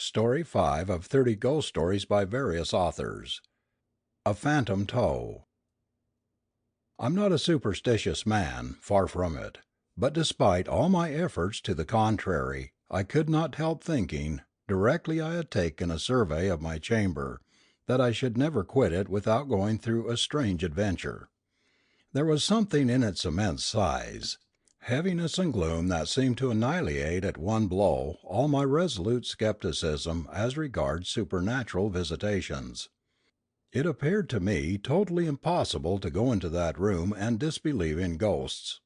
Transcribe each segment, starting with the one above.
Story 5 of 30 Ghost Stories by various authors. A Phantom Toe. I'm not a superstitious man, far from it, but despite all my efforts to the contrary, I could not help thinking, directly I had taken a survey of my chamber, that I should never quit it without going through a strange adventure. There was something in its immense size, heaviness and gloom that seemed to annihilate at one blow all my resolute skepticism as regards supernatural visitations. It appeared to me totally impossible to go into that room and disbelieve in ghosts.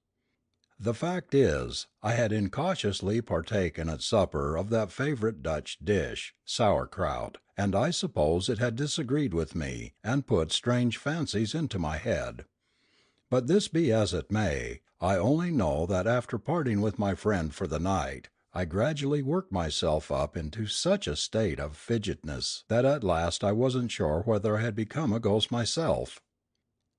The fact is, I had incautiously partaken at supper of that favourite Dutch dish, sauerkraut, and I suppose it had disagreed with me, and put strange fancies into my head. But this be as it may, I only know that after parting with my friend for the night, I gradually worked myself up into such a state of fidgetness that at last I wasn't sure whether I had become a ghost myself.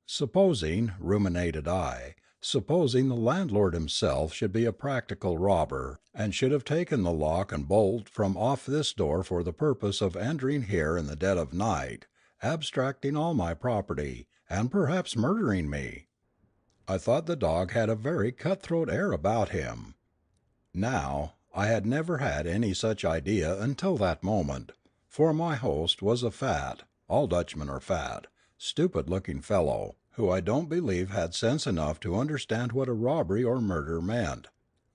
Supposing, ruminated I, supposing the landlord himself should be a practical robber, and should have taken the lock and bolt from off this door for the purpose of entering here in the dead of night, abstracting all my property, and perhaps murdering me. I thought the dog had a very cutthroat air about him. Now, I had never had any such idea until that moment, for my host was a fat (all Dutchmen are fat), stupid looking fellow, who I don't believe had sense enough to understand what a robbery or murder meant.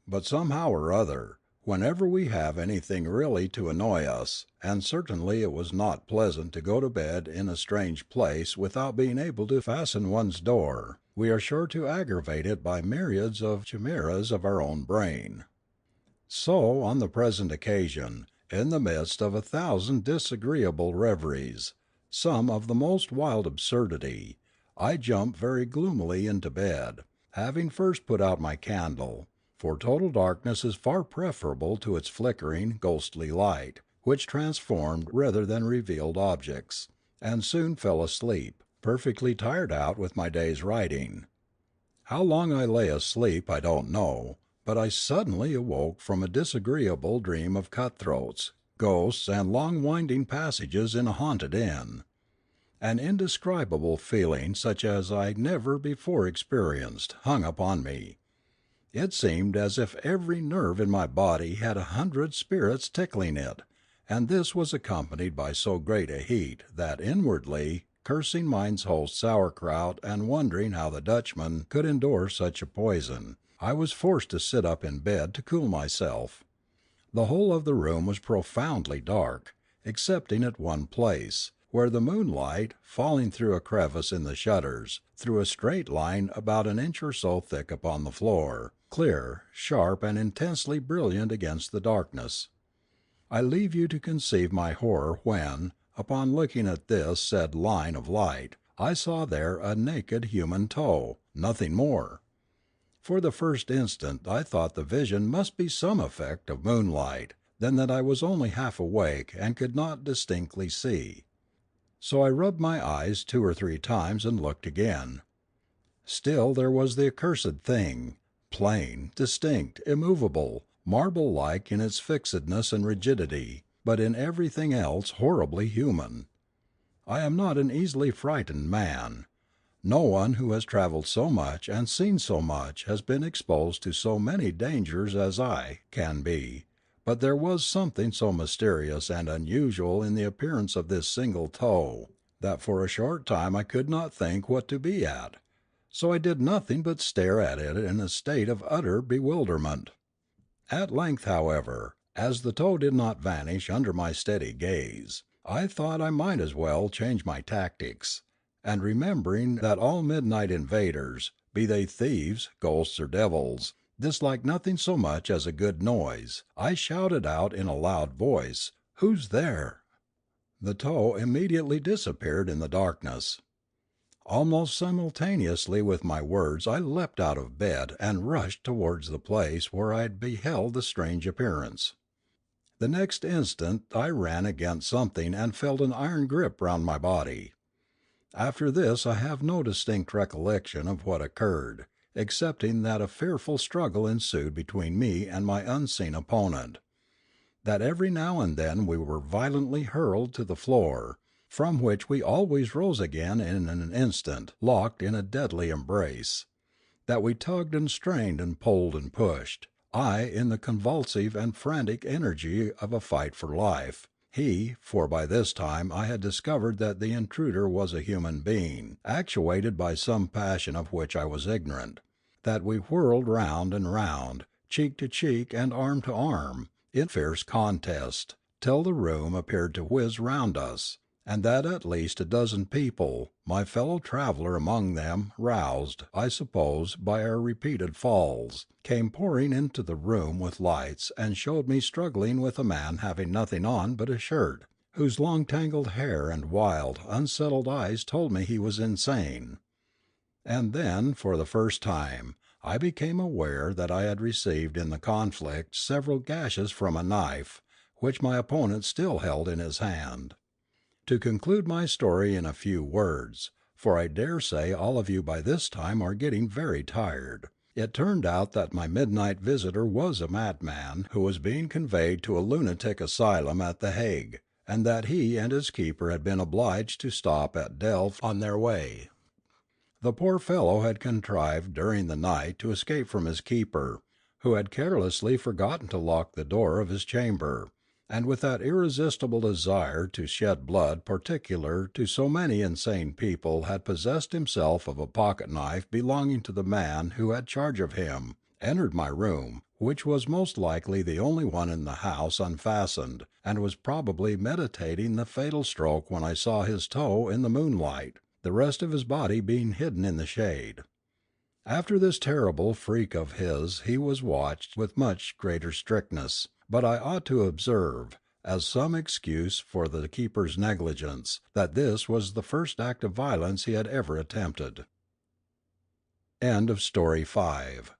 But somehow or other, whenever we have anything really to annoy us, and certainly it was not pleasant to go to bed in a strange place without being able to fasten one's door, we are sure to aggravate it by myriads of chimeras of our own brain. So on the present occasion, in the midst of 1,000 disagreeable reveries, some of the most wild absurdity, I jumped very gloomily into bed, having first put out my candle, for total darkness is far preferable to its flickering, ghostly light, which transformed rather than revealed objects, and soon fell asleep, perfectly tired out with my day's writing. How long I lay asleep I don't know, but I suddenly awoke from a disagreeable dream of cutthroats, ghosts, and long winding passages in a haunted inn. An indescribable feeling such as I never before experienced hung upon me. It seemed as if every nerve in my body had 100 spirits tickling it, and this was accompanied by so great a heat that inwardly, cursing mine's host sauerkraut and wondering how the Dutchman could endure such a poison, I was forced to sit up in bed to cool myself. The whole of the room was profoundly dark, excepting at one place, where the moonlight, falling through a crevice in the shutters, threw a straight line about an inch or so thick upon the floor, clear, sharp, and intensely brilliant against the darkness. I leave you to conceive my horror when, upon looking at this said line of light, I saw there a naked human toe, nothing more. For the first instant I thought the vision must be some effect of moonlight, then that I was only half awake and could not distinctly see. So I rubbed my eyes 2 or 3 times and looked again. Still there was the accursed thing, plain, distinct, immovable, marble-like in its fixedness and rigidity, but in everything else horribly human. I am not an easily frightened man. No one who has travelled so much and seen so much has been exposed to so many dangers as I can be, but there was something so mysterious and unusual in the appearance of this single toe, that for a short time I could not think what to be at, so I did nothing but stare at it in a state of utter bewilderment. At length, however, as the toe did not vanish under my steady gaze, I thought I might as well change my tactics, and remembering that all midnight invaders, be they thieves, ghosts, or devils, dislike nothing so much as a good noise, I shouted out in a loud voice, "Who's there?" The toe immediately disappeared in the darkness. Almost simultaneously with my words I leapt out of bed and rushed towards the place where I had beheld the strange appearance. The next instant I ran against something and felt an iron grip round my body. After this I have no distinct recollection of what occurred, excepting that a fearful struggle ensued between me and my unseen opponent. that every now and then we were violently hurled to the floor, from which we always rose again in an instant, locked in a deadly embrace; that we tugged and strained and pulled and pushed, I in the convulsive and frantic energy of a fight for life, he, for by this time I had discovered that the intruder was a human being actuated by some passion of which I was ignorant; that we whirled round and round, cheek to cheek and arm to arm, in fierce contest, till the room appeared to whiz round us, and that at least a dozen people, my fellow traveller among them, roused, I suppose, by our repeated falls, came pouring into the room with lights and showed me struggling with a man having nothing on but a shirt, whose long tangled hair and wild, unsettled eyes told me he was insane. And then, for the first time, I became aware that I had received in the conflict several gashes from a knife, which my opponent still held in his hand. To conclude my story in a few words, for I dare say all of you by this time are getting very tired, it turned out that my midnight visitor was a madman who was being conveyed to a lunatic asylum at the Hague, and that he and his keeper had been obliged to stop at Delft on their way. The poor fellow had contrived during the night to escape from his keeper, who had carelessly forgotten to lock the door of his chamber, and with that irresistible desire to shed blood particular to so many insane people had possessed himself of a pocket knife belonging to the man who had charge of him, entered my room, which was most likely the only one in the house unfastened, and was probably meditating the fatal stroke when I saw his toe in the moonlight, the rest of his body being hidden in the shade. After this terrible freak of his he was watched with much greater strictness, but I ought to observe, as some excuse for the keeper's negligence, that this was the first act of violence he had ever attempted. Story 5